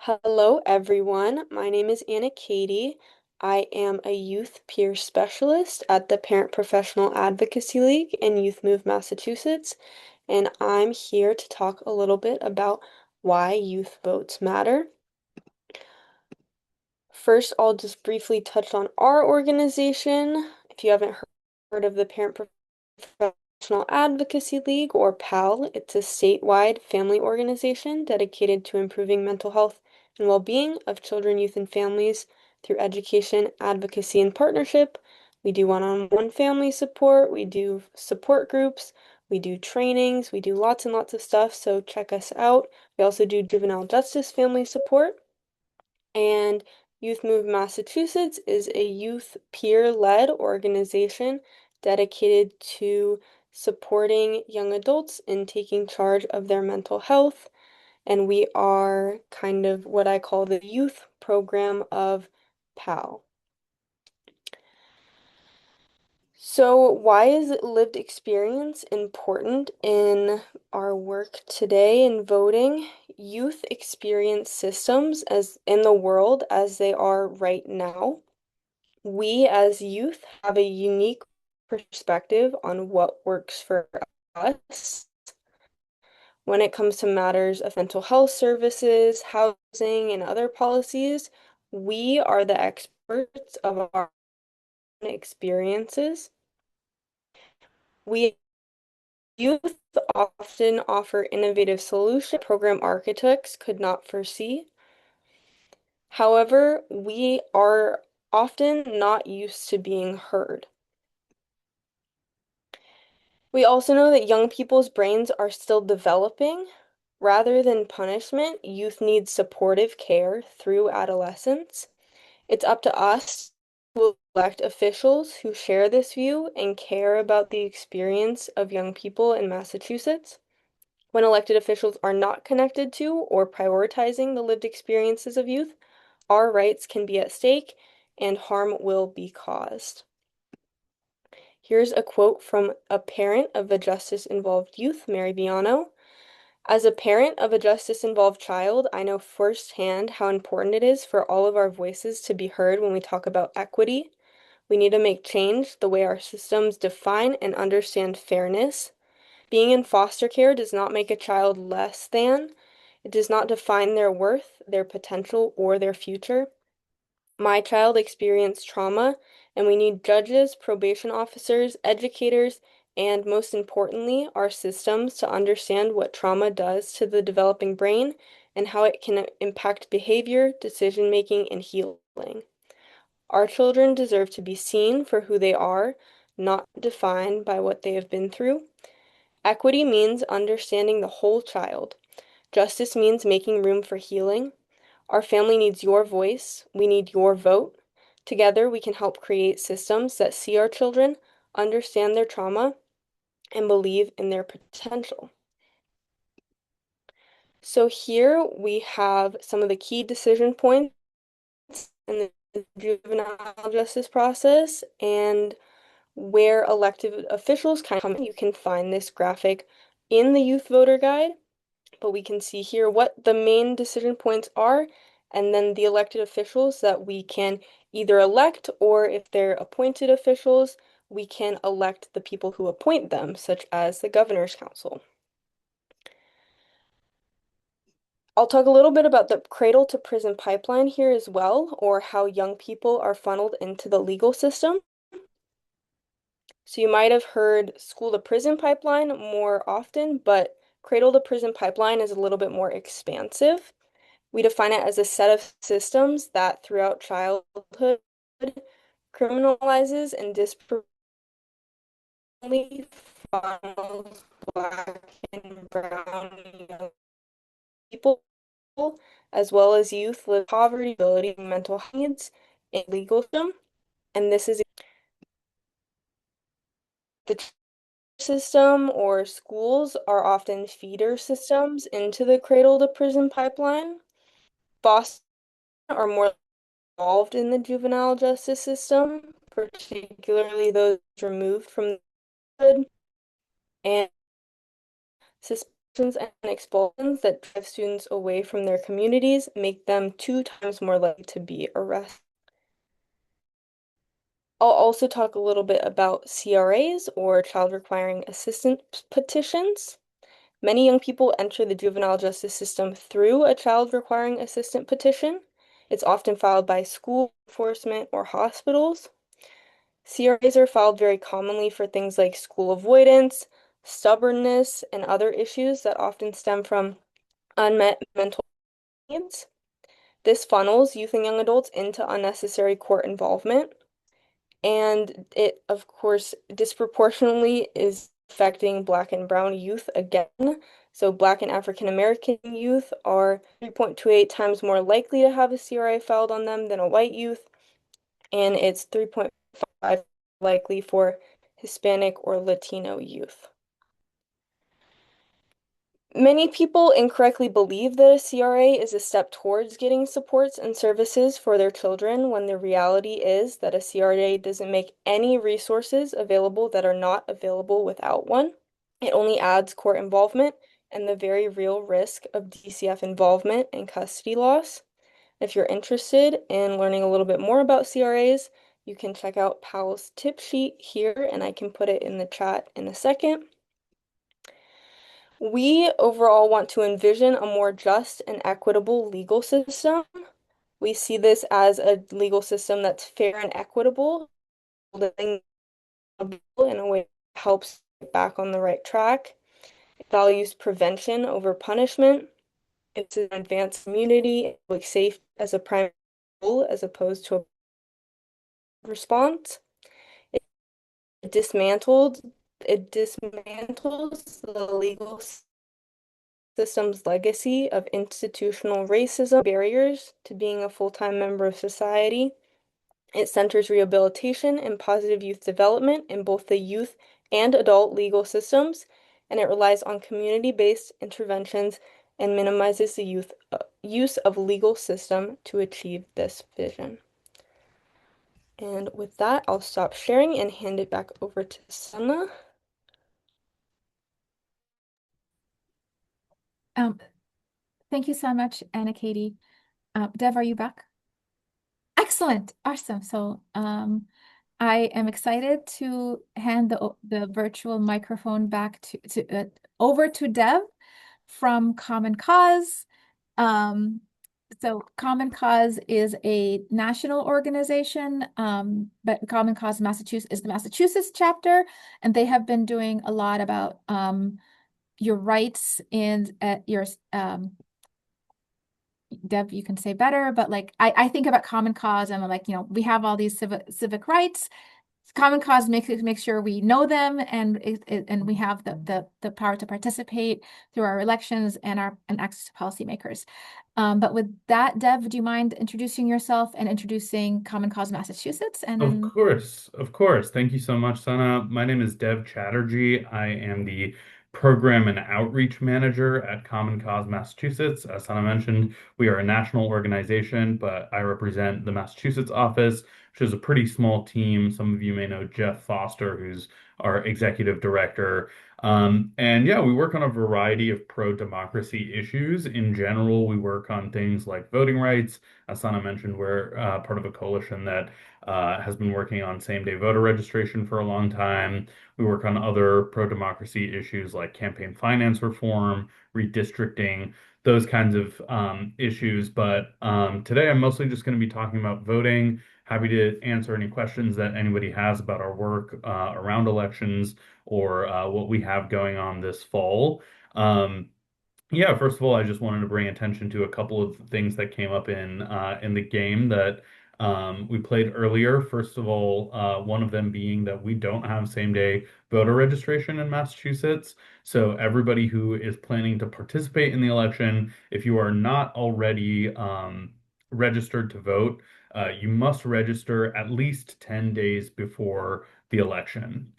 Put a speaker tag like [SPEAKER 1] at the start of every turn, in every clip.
[SPEAKER 1] Hello, everyone. My name is Anna Katie. I am a youth peer specialist at the Parent Professional Advocacy League in Youth Move, Massachusetts, and I'm here to talk a little bit about why youth votes matter. First, I'll just briefly touch on our organization. If you haven't heard of the Parent Professional Advocacy League, or PAL, it's a statewide family organization dedicated to improving mental health and well-being of children, youth, and families through education, advocacy, and partnership. We do one-on-one family support, we do support groups, we do trainings, we do lots and lots of stuff, so check us out. We also do juvenile justice family support. And Youth Move Massachusetts is a youth peer-led organization dedicated to supporting young adults in taking charge of their mental health. And we are kind of what I call the youth program of PAL. So, why is lived experience important in our work today in voting? Youth experience systems as in the world as they are right now. We as youth have a unique perspective on what works for us when it comes to matters of mental health services, housing, and other policies. We are the experts of our own experiences. We youth often offer innovative solutions program architects could not foresee. However, we are often not used to being heard. We also know that young people's brains are still developing. Rather than punishment, youth need supportive care through adolescence. It's up to us to elect officials who share this view and care about the experience of young people in Massachusetts. When elected officials are not connected to or prioritizing the lived experiences of youth, our rights can be at stake and harm will be caused. Here's a quote from a parent of a justice-involved youth, Mary Viano. As a parent of a justice-involved child, I know firsthand how important it is for all of our voices to be heard when we talk about equity. We need to make change the way our systems define and understand fairness. Being in foster care does not make a child less than. It does not define their worth, their potential, or their future. My child experienced trauma, and we need judges, probation officers, educators, and most importantly, our systems to understand what trauma does to the developing brain and how it can impact behavior, decision making, and healing. Our children deserve to be seen for who they are, not defined by what they have been through. Equity means understanding the whole child. Justice means making room for healing. Our family needs your voice. We need your vote. Together, we can help create systems that see our children, understand their trauma, and believe in their potential. So here we have some of the key decision points in the juvenile justice process and where elected officials kind of come in. You can find this graphic in the Youth Voter Guide, but we can see here what the main decision points are, and then the elected officials that we can either elect, or if they're appointed officials, we can elect the people who appoint them, such as the Governor's Council. I'll talk a little bit about the cradle to prison pipeline here as well, or how young people are funneled into the legal system. So you might have heard school to prison pipeline more often, but cradle to prison pipeline is a little bit more expansive. We define it as a set of systems that throughout childhood criminalizes and disproportionately funnels Black and brown young people, as well as youth with poverty, ability, and mental needs in the legal system. And this is the system or schools are often feeder systems into the cradle to prison pipeline. Boston are more involved in the juvenile justice system, particularly those removed from the hood, and and expulsions that drive students away from their communities make them 2 times more likely to be arrested. I'll also talk a little bit about CRAs, or child requiring assistance petitions. Many young people enter the juvenile justice system through a child requiring assistance petition. It's often filed by school enforcement or hospitals. CRAs are filed very commonly for things like school avoidance, stubbornness, and other issues that often stem from unmet mental needs. This funnels youth and young adults into unnecessary court involvement, and it, of course, disproportionately is affecting Black and Brown youth again. So Black and African American youth are 3.28 times more likely to have a CRA filed on them than a white youth, and it's 3.5 likely for Hispanic or Latino youth. Many people incorrectly believe that a CRA is a step towards getting supports and services for their children, when the reality is that a CRA doesn't make any resources available that are not available without one. It only adds court involvement and the very real risk of DCF involvement and custody loss. If you're interested in learning a little bit more about CRAs, you can check out Powell's tip sheet here, and I can put it in the chat in a second. We overall want to envision a more just and equitable legal system. We see this as a legal system that's fair and equitable, living in a way that helps get back on the right track. It values prevention over punishment. It's an advanced community, public safety as a primary goal as opposed to a response. It it dismantles the legal system's legacy of institutional racism, barriers to being a full-time member of society. It centers rehabilitation and positive youth development in both the youth and adult legal systems, and it relies on community-based interventions and minimizes the use of legal system to achieve this vision. And with that, I'll stop sharing and hand it back over to Sana.
[SPEAKER 2] Um, Thank you so much, Anna Katie. Dev, are you back? Excellent. Awesome. So I am excited to hand the virtual microphone back to over to Dev from Common Cause. So Common Cause is a national organization, but Common Cause Massachusetts is the Massachusetts chapter, and they have been doing a lot about your rights and your Deb, you can say better, but like I think about Common Cause and I'm like, we have all these civic rights. Common Cause makes sure we know them, and and we have the power to participate through our elections and access to policymakers. But with that, Deb, do you mind introducing yourself and introducing Common Cause Massachusetts? And
[SPEAKER 3] Of
[SPEAKER 2] then
[SPEAKER 3] course, of course. Thank you so much, Sana. My name is Dev Chatterjee. I am the Program and Outreach Manager at Common Cause Massachusetts. As Sana mentioned, we are a national organization, but I represent the Massachusetts office, which is a pretty small team. Some of you may know Jeff Foster, who's our executive director. And yeah, we work on a variety of pro-democracy issues. In general, we work on things like voting rights. As Sana mentioned, we're part of a coalition that has been working on same-day voter registration for a long time. We work on other pro-democracy issues like campaign finance reform, redistricting, those kinds of issues. But today I'm mostly just going to be talking about voting. Happy to answer any questions that anybody has about our work around elections or what we have going on this fall. Um, yeah, first of all, I just wanted to bring attention to a couple of things that came up in the game that we played earlier. First of all, one of them being that we don't have same-day voter registration in Massachusetts. So everybody who is planning to participate in the election, if you are not already registered to vote, you must register at least 10 days before the election.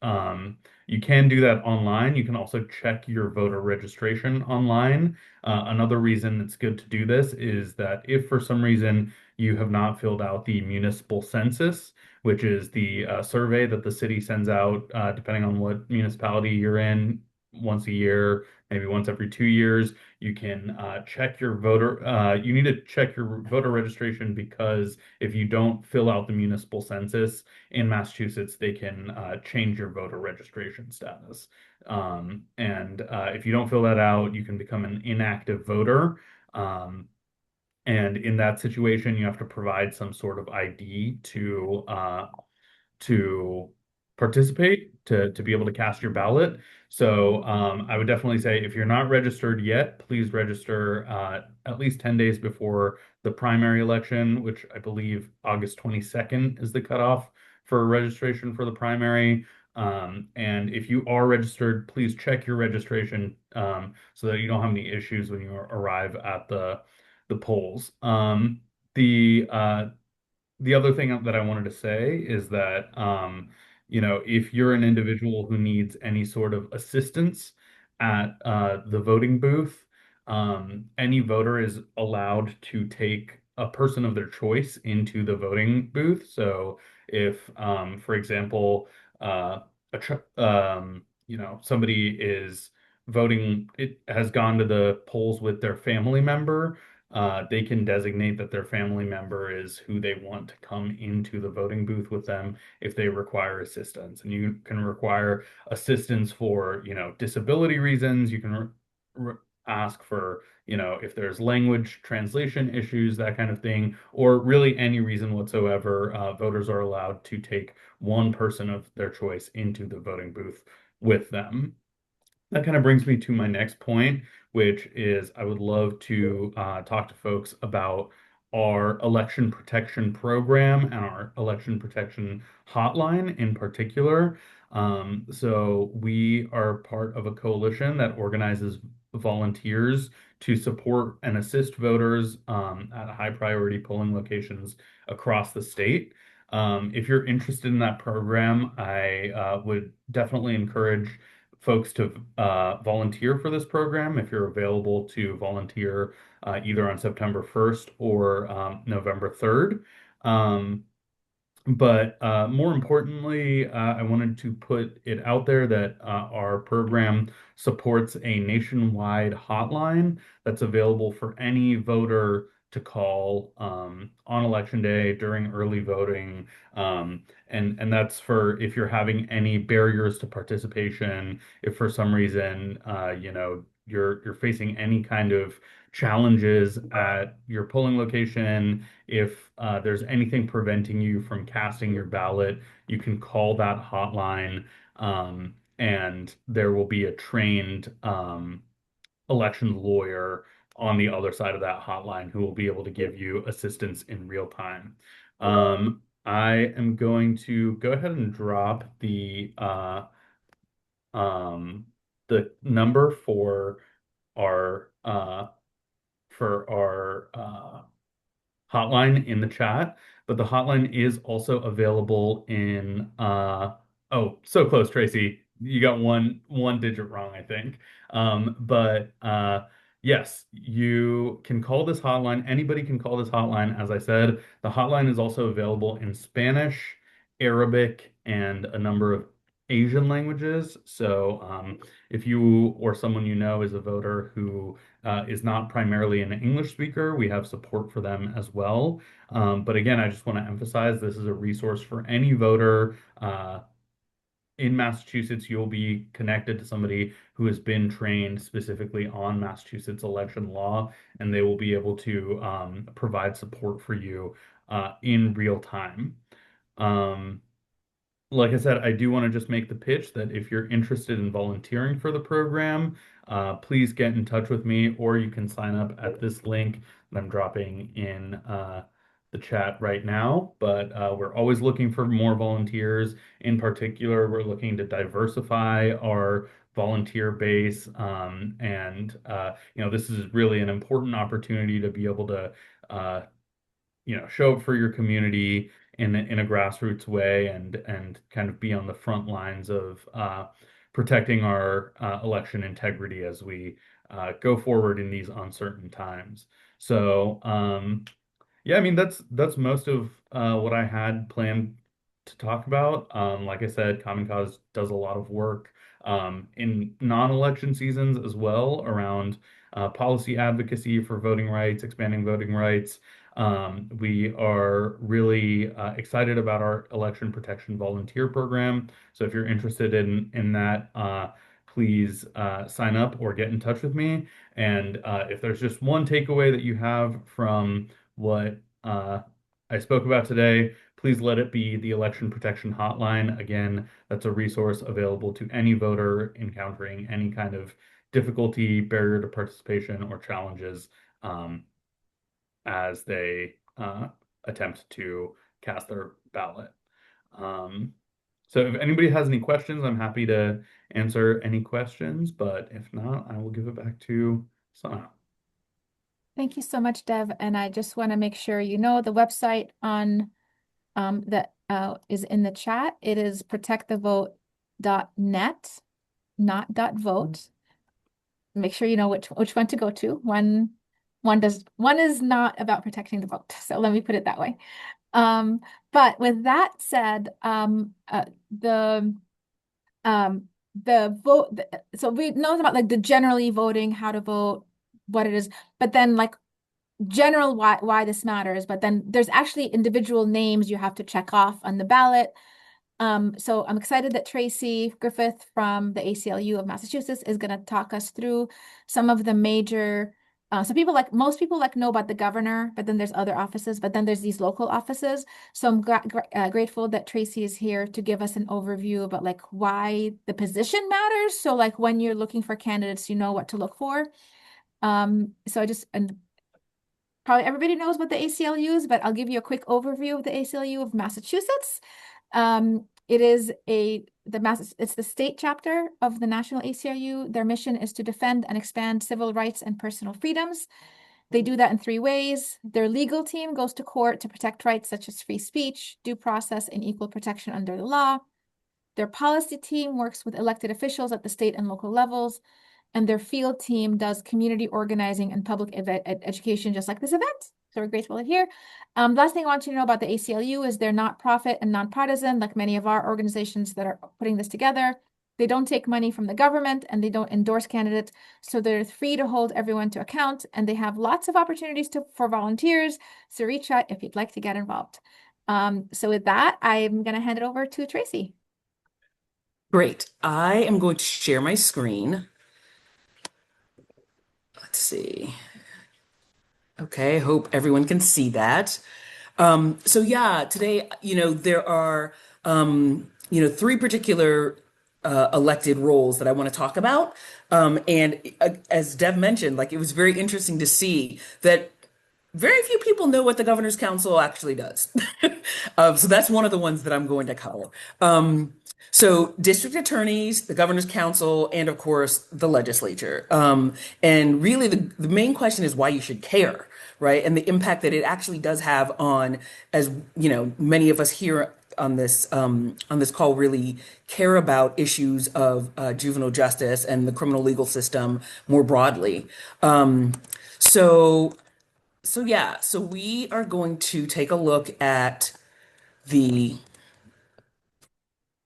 [SPEAKER 3] You can do that online. You can also check your voter registration online. Another reason it's good to do this is that if for some reason you have not filled out the municipal census, which is the survey that the city sends out, depending on what municipality you're in, once a year, maybe once every 2 years. You can check your voter. You need to check your voter registration because if you don't fill out the municipal census in Massachusetts, they can change your voter registration status. And if you don't fill that out, you can become an inactive voter. Um, and in that situation, you have to provide some sort of ID to participate to be able to cast your ballot. So I would definitely say if you're not registered yet, please register at least 10 days before the primary election, which I believe August 22nd is the cutoff for registration for the primary. And if you are registered, please check your registration so that you don't have any issues when you arrive at the polls. The the other thing that I wanted to say is that, if you're an individual who needs any sort of assistance at the voting booth, any voter is allowed to take a person of their choice into the voting booth. So if, for example, uh, somebody is voting, it has gone to the polls with their family member, they can designate that their family member is who they want to come into the voting booth with them if they require assistance. And you can require assistance for, disability reasons. You can re ask for, if there's language translation issues, that kind of thing, or really any reason whatsoever. Voters are allowed to take one person of their choice into the voting booth with them. That kind of brings me to my next point, which is I would love to talk to folks about our election protection program and our election protection hotline in particular. So we are part of a coalition that organizes volunteers to support and assist voters at high priority polling locations across the state. If you're interested in that program, I would definitely encourage folks to volunteer for this program if you're available to volunteer either on September 1st or November 3rd. Um, but more importantly, I wanted to put it out there that our program supports a nationwide hotline that's available for any voter to call on election day during early voting. And that's for if you're having any barriers to participation, if for some reason you're facing any kind of challenges at your polling location, if there's anything preventing you from casting your ballot, you can call that hotline, and there will be a trained election lawyer on the other side of that hotline who will be able to give you assistance in real time. I am going to go ahead and drop um, the number our for our hotline in the chat, but the hotline is also available in oh, so close, Tracy. You got one digit wrong, I think. But yes, you can call this hotline. Anybody can call this hotline. As I said, the hotline is also available in Spanish, Arabic, and a number of Asian languages. So if you or someone you know is a voter who is not primarily an English speaker, we have support for them as well. But again, I just want to emphasize this is a resource for any voter. In Massachusetts, you'll be connected to somebody who has been trained specifically on Massachusetts election law, and they will be able to provide support for you in real time. Um, like I said, I do want to just make the pitch that if you're interested in volunteering for the program, please get in touch with me, or you can sign up at this link that I'm dropping in the chat right now. But we're always looking for more volunteers. In particular, we're looking to diversify our volunteer base. And this is really an important opportunity to be able to uh, show up for your community in a grassroots way and kind of be on the front lines of protecting our election integrity as we go forward in these uncertain times. So yeah, I mean that's most of what I had planned to talk about. Like I said, Common Cause does a lot of work in non-election seasons as well around policy advocacy for voting rights, expanding voting rights. We are really excited about our election protection volunteer program. So if you're interested in that, please sign up or get in touch with me. And if there's just one takeaway that you have from what I spoke about today, please let it be the Election Protection Hotline. Again, that's a resource available to any voter encountering any kind of difficulty, barrier to participation, or challenges as they attempt to cast their ballot. Um, so if anybody has any questions, I'm happy to answer any questions, but if not, I will give it back to Sana.
[SPEAKER 2] Thank you so much, Dev. And I just want to make sure you know the website on that is in the chat. It is protectthevote.net, not .vote. Make sure you know which one to go to. One is not about protecting the vote. So let me put it that way. But with that said, the vote, so we know about like the generally voting, how to vote, what it is, but then like general why this matters, but then there's actually individual names you have to check off on the ballot. So I'm excited that Tracy Griffith from the ACLU of Massachusetts is going to talk us through some of the major. So most people know about the governor, but then there's other offices, but then there's these local offices. So I'm grateful that Tracy is here to give us an overview about like why the position matters. So like when you're looking for candidates, you know what to look for. And probably everybody knows what the ACLU is, but I'll give you a quick overview of the ACLU of Massachusetts. It is it's the state chapter of the National ACLU. Their mission is to defend and expand civil rights and personal freedoms. They do that in 3 ways. Their legal team goes to court to protect rights such as free speech, due process, and equal protection under the law. Their policy team works with elected officials at the state and local levels, and their field team does community organizing and public education, just like this event. So we're grateful to hear. Last thing I want you to know about the ACLU is they're not profit and nonpartisan, like many of our organizations that are putting this together. They don't take money from the government and they don't endorse candidates. So they're free to hold everyone to account, and they have lots of opportunities for volunteers. So reach out if you'd like to get involved. So with that, I'm going to hand it over to Tracy.
[SPEAKER 4] Great. I am going to share my screen. Let's see. Okay, hope everyone can see that. So yeah, today, there are, 3 particular elected roles that I want to talk about. And as Deb mentioned, like it was very interesting to see that very few people know what the Governor's Council actually does. So that's one of the ones that I'm going to cover. So district attorneys, the Governor's Council, and of course the legislature. And really the main question is why you should care, right? And the impact that it actually does have on, as many of us here on this call really care about issues of juvenile justice and the criminal legal system more broadly. So so we are going to take a look at the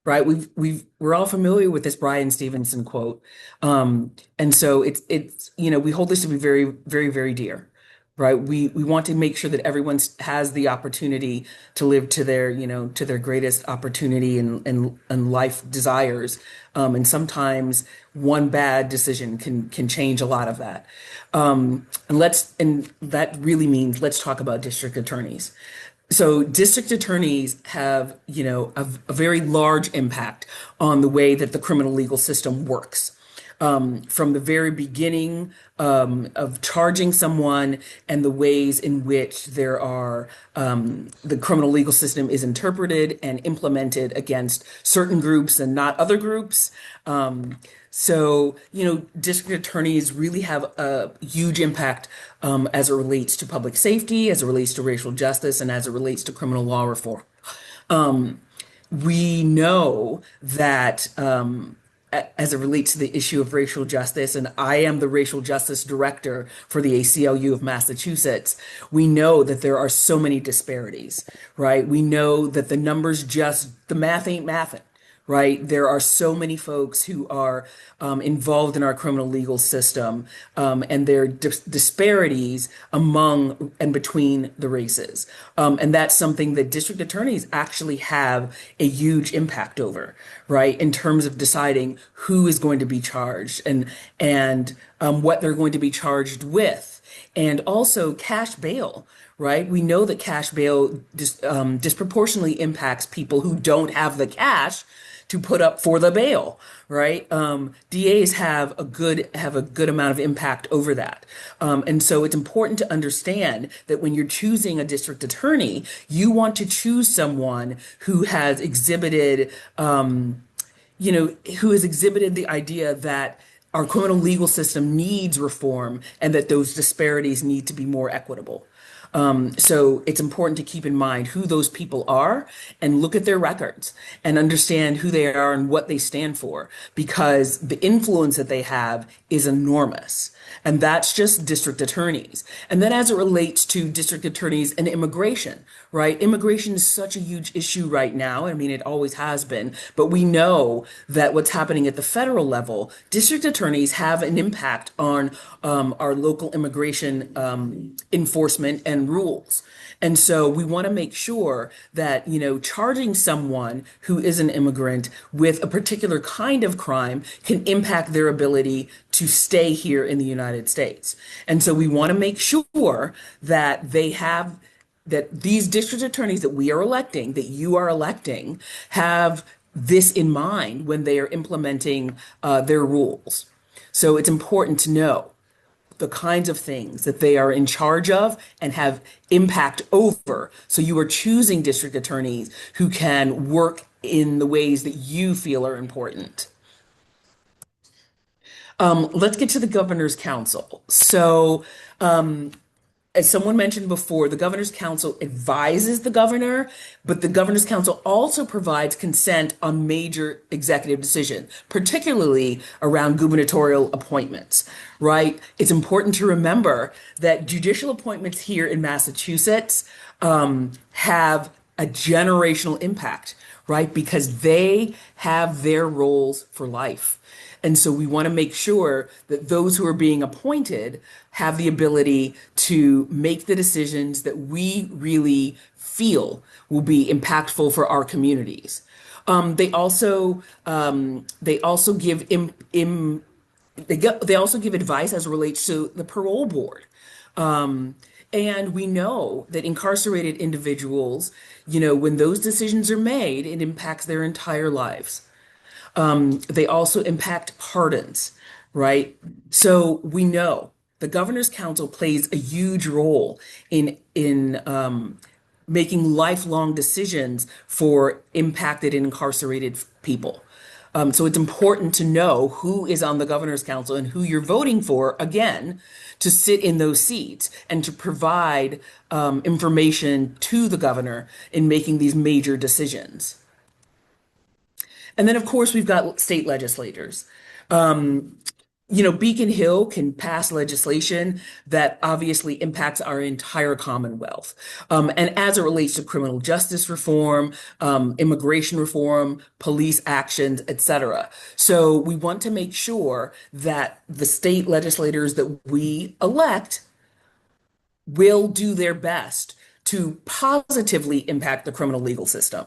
[SPEAKER 4] right. We're all familiar with this Bryan Stevenson quote, and so it's we hold this to be very very very dear, right? We want to make sure that everyone has the opportunity to live to their to their greatest opportunity and life desires, and sometimes one bad decision can change a lot of that. And that really means let's talk about district attorneys. So district attorneys have, a very large impact on the way that the criminal legal system works. From the very beginning of charging someone and the ways in which the criminal legal system is interpreted and implemented against certain groups and not other groups. So, district attorneys really have a huge impact as it relates to public safety, as it relates to racial justice, and as it relates to criminal law reform. We know that as it relates to the issue of racial justice, and I am the racial justice director for the ACLU of Massachusetts, we know that there are so many disparities, right? We know that the math ain't mathin'. right? There are so many folks who are involved in our criminal legal system, and there are disparities among and between the races. And that's something that district attorneys actually have a huge impact over, right? In terms of deciding who is going to be charged and what they're going to be charged with, and also cash bail, right? We know that cash bail disproportionately impacts people who don't have the cash to put up for the bail, right? DAs have a good amount of impact over that, and so it's important to understand that when you're choosing a district attorney, you want to choose someone who has exhibited who has exhibited the idea that our criminal legal system needs reform and that those disparities need to be more equitable. So it's important to keep in mind who those people are and look at their records and understand who they are and what they stand for, because the influence that they have is enormous. And that's just district attorneys. And then as it relates to district attorneys and immigration, right? Immigration is such a huge issue right now. I mean, it always has been, but we know that what's happening at the federal level, district attorneys have an impact on our local immigration enforcement and rules. And so we want to make sure that, charging someone who is an immigrant with a particular kind of crime can impact their ability to stay here in the United States. And so we want to make sure that that these district attorneys that we are electing, that you are electing, have this in mind when they are implementing their rules. So it's important to know the kinds of things that they are in charge of and have impact over. So you are choosing district attorneys who can work in the ways that you feel are important. Let's get to the governor's council. So, as someone mentioned before, the governor's council advises the governor, but the governor's council also provides consent on major executive decisions, particularly around gubernatorial appointments, right? It's important to remember that judicial appointments here in Massachusetts have a generational impact, right? Because they have their roles for life. And so we want to make sure that those who are being appointed have the ability to make the decisions that we really feel will be impactful for our communities. They also give they also give advice as it relates to the parole board. And we know that incarcerated individuals, when those decisions are made, it impacts their entire lives. They also impact pardons, right? So we know the governor's council plays a huge role in making lifelong decisions for impacted and incarcerated people. So it's important to know who is on the governor's council and who you're voting for, again, to sit in those seats and to provide information to the governor in making these major decisions. And then, of course, we've got state legislators. Beacon Hill can pass legislation that obviously impacts our entire Commonwealth. And as it relates to criminal justice reform, immigration reform, police actions, etc. So we want to make sure that the state legislators that we elect will do their best to positively impact the criminal legal system,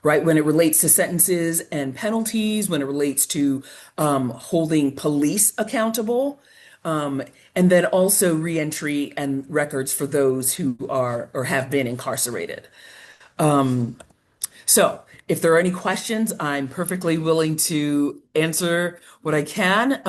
[SPEAKER 4] right? When it relates to sentences and penalties, when it relates to holding police accountable, and then also reentry and records for those who are or have been incarcerated. So, if there are any questions, I'm perfectly willing to answer what I can.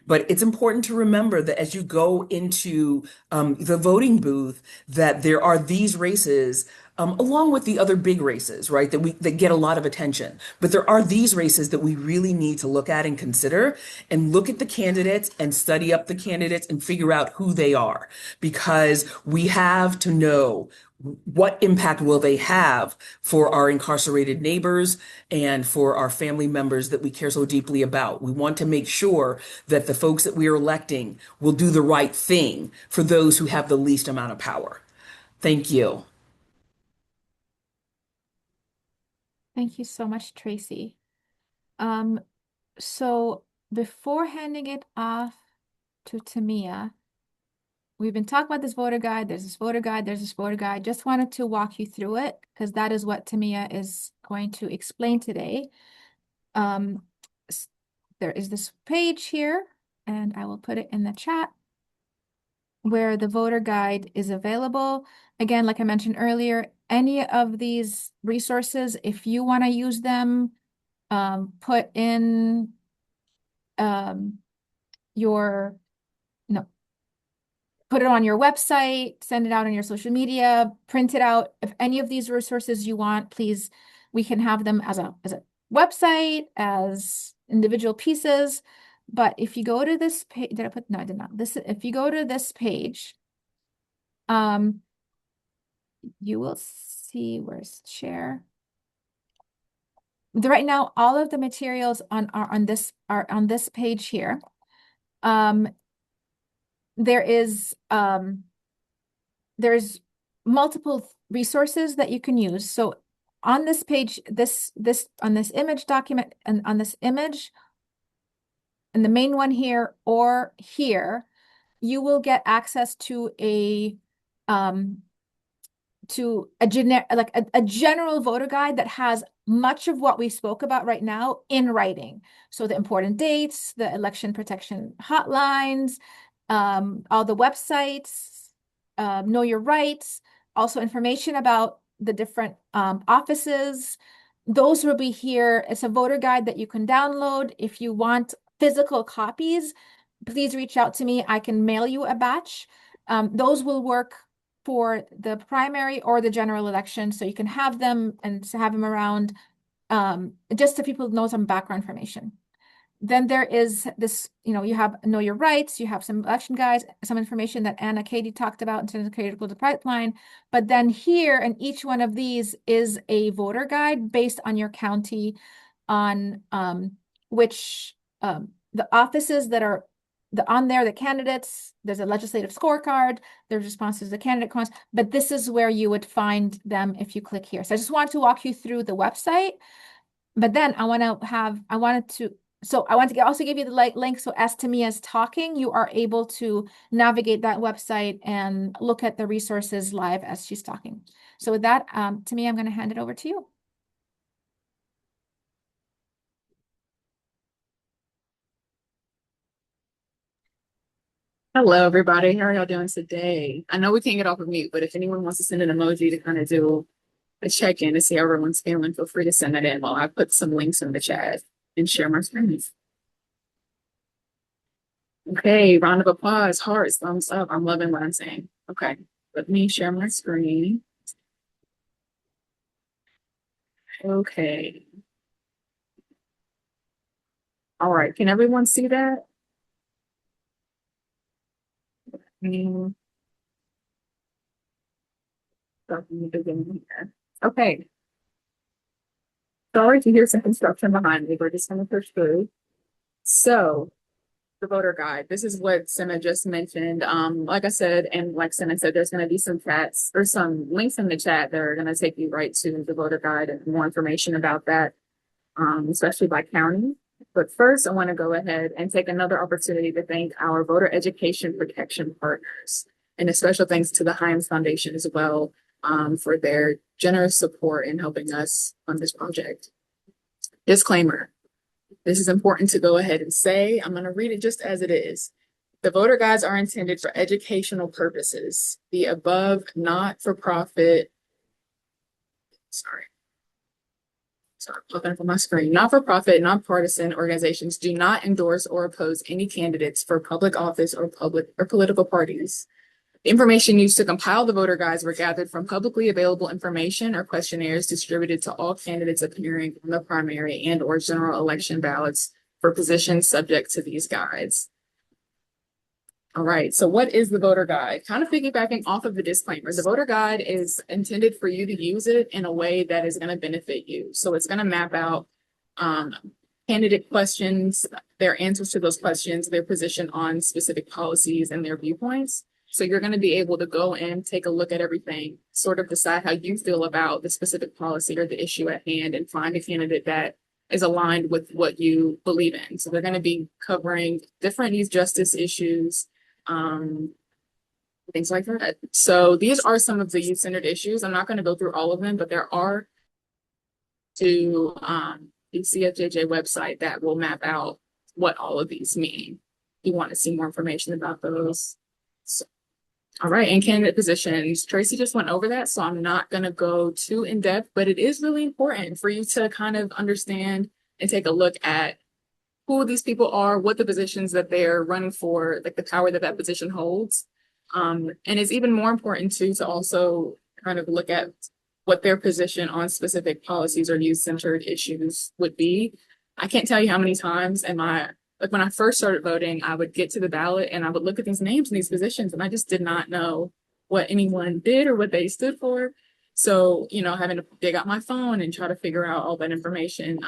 [SPEAKER 4] But it's important to remember that as you go into the voting booth, that there are these races, along with the other big races, right, that get a lot of attention. But there are these races that we really need to look at and consider, and look at the candidates and study up the candidates and figure out who they are, because we have to know what impact will they have for our incarcerated neighbors and for our family members that we care so deeply about. We want to make sure that the folks that we are electing will do the right thing for those who have the least amount of power. Thank you.
[SPEAKER 2] Thank you so much, Tracy. So before handing it off to Tamia, we've been talking about this voter guide. There's this voter guide. There's this voter guide. Just wanted to walk you through it because that is what Tamia is going to explain today. Um, there is this page here, and I will put it in the chat where the voter guide is available. Again, like I mentioned earlier, any of these resources, if you want to use them, put in your, no, put it on your website, send it out on your social media, print it out. If any of these resources you want, please, we can have them as a website, as individual pieces. But if you go to this page, did I put, no, I did not. This, if you go to this page, you will see, where's share? Right now, all of the materials on this page here. There's multiple resources that you can use. So on this page, on this image document and on this image, and the main one here or here, you will get access to a general voter guide that has much of what we spoke about right now in writing. So the important dates, the election protection hotlines, all the websites, know your rights, also information about the different offices. Those will be here. It's a voter guide that you can download. If you want physical copies, please reach out to me. I can mail you a batch. Those will work for the primary or the general election, so you can have them and have them around, just so people know some background information. Then there is this, you have know your rights, you have some election guides, some information that Anna Katie talked about in terms of critical pipeline. But then here, in each one of these is a voter guide based on your county on which the offices that are on there, the candidates, there's a legislative scorecard, there's responses to the candidate comments, but this is where you would find them if you click here. So I just wanted to walk you through the website, but then I wanted to also give you the link. So as Tamia is talking, you are able to navigate that website and look at the resources live as she's talking. So with that, Tamia, I'm going to hand it over to you.
[SPEAKER 5] Hello, everybody. How are y'all doing today? I know we can't get off of mute, but if anyone wants to send an emoji to kind of do a check-in to see how everyone's feeling, feel free to send that in while I put some links in the chat and share my screen. Okay, round of applause, hearts, thumbs up. I'm loving what I'm saying. Okay, let me share my screen. Okay. All right, can everyone see that? Mm. Okay. Sorry to hear some construction behind me. We're just going to push through. So, the voter guide. This is what Senna just mentioned. Like I said, and like Senna said, there's going to be some chats or some links in the chat that are going to take you right to the voter guide and more information about that, especially by county. But first, I want to go ahead and take another opportunity to thank our voter education protection partners, and a special thanks to the Hines Foundation as well, for their generous support in helping us on this project. Disclaimer. This is important to go ahead and say. I'm going to read it just as it is. The voter guides are intended for educational purposes. The above not-for-profit, looking for my screen. Not-for-profit, nonpartisan organizations do not endorse or oppose any candidates for public office or political parties. The information used to compile the voter guides were gathered from publicly available information or questionnaires distributed to all candidates appearing on the primary and or general election ballots for positions subject to these guides. All right, so what is the voter guide? Kind of piggybacking off of the disclaimer, the voter guide is intended for you to use it in a way that is going to benefit you. So it's going to map out candidate questions, their answers to those questions, their position on specific policies and their viewpoints. So you're going to be able to go and take a look at everything, sort of decide how you feel about the specific policy or the issue at hand, and find a candidate that is aligned with what you believe in. So they're going to be covering different youth justice issues, things like that. So these are some of the youth-centered issues. I'm not going to go through all of them, but there are to the CFJJ website that will map out what all of these mean. If you want to see more information about those. So, all right, and candidate positions. Tracy just went over that, so I'm not going to go too in depth, but it is really important for you to kind of understand and take a look at who these people are, what the positions that they're running for, like the power that that position holds. And it's even more important too to also kind of look at what their position on specific policies or youth-centered issues would be. I can't tell you how many times like when I first started voting, I would get to the ballot and I would look at these names and these positions, and I just did not know what anyone did or what they stood for. So, having to dig out my phone and try to figure out all that information,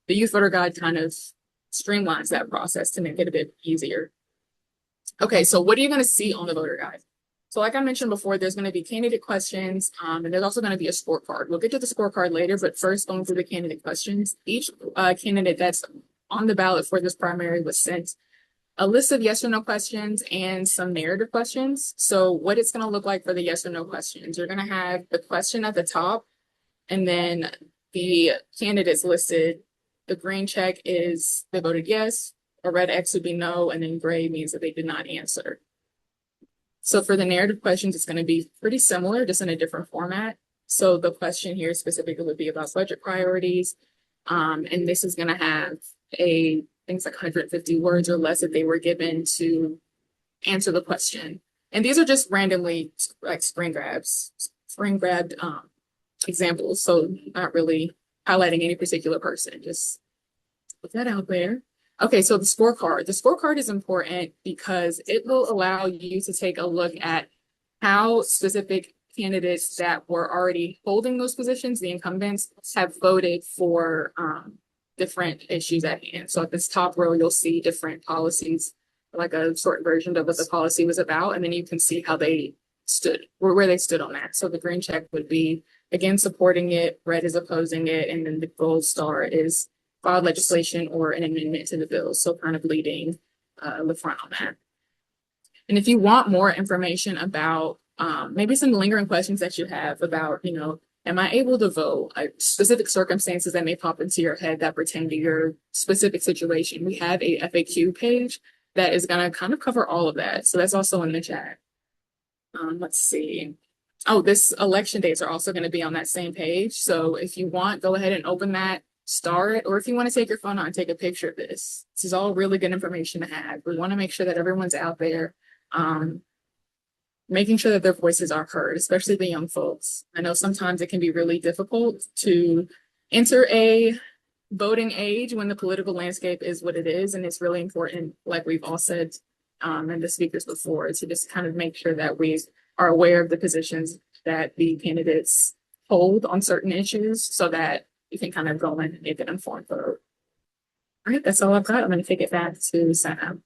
[SPEAKER 5] the Youth Voter Guide kind of streamlines that process to make it a bit easier. Okay, so what are you going to see on the voter guide? So like I mentioned before, there's going to be candidate questions, and there's also going to be a scorecard. We'll get to the scorecard later, but first going through the candidate questions. Each candidate that's on the ballot for this primary was sent a list of yes or no questions and some narrative questions. So what it's going to look like for the yes or no questions, you're going to have the question at the top, and then the candidates listed. The green check is they voted yes, a red X would be no, and then gray means that they did not answer. So for the narrative questions, it's going to be pretty similar, just in a different format. So the question here specifically would be about budget priorities. And this is going to have things like 150 words or less that they were given to answer the question. And these are just randomly like spring grabbed examples. So not really highlighting any particular person, just put that out there. Okay, so the scorecard. The scorecard is important because it will allow you to take a look at how specific candidates that were already holding those positions, the incumbents, have voted for different issues at hand. So at this top row, you'll see different policies, like a short version of what the policy was about, and then you can see how they stood, or where they stood on that. So the green check would be, again, supporting it, red is opposing it, and then the gold star is filed legislation or an amendment to the bill. So kind of leading the front on that. And if you want more information about maybe some lingering questions that you have about, am I able to vote? Specific circumstances that may pop into your head that pertain to your specific situation. We have a FAQ page that is going to kind of cover all of that. So that's also in the chat. Let's see. Oh, this election dates are also going to be on that same page. So if you want, go ahead and open that, star it, or if you want to take your phone out and take a picture of this. This is all really good information to have. We want to make sure that everyone's out there, making sure that their voices are heard, especially the young folks. I know sometimes it can be really difficult to enter a voting age when the political landscape is what it is. And it's really important, like we've all said, and the speakers before, to just kind of make sure that we are aware of the positions that the candidates hold on certain issues so that you can kind of go in and make an informed vote. All right, that's all I've got. I'm going to take it back to Sana.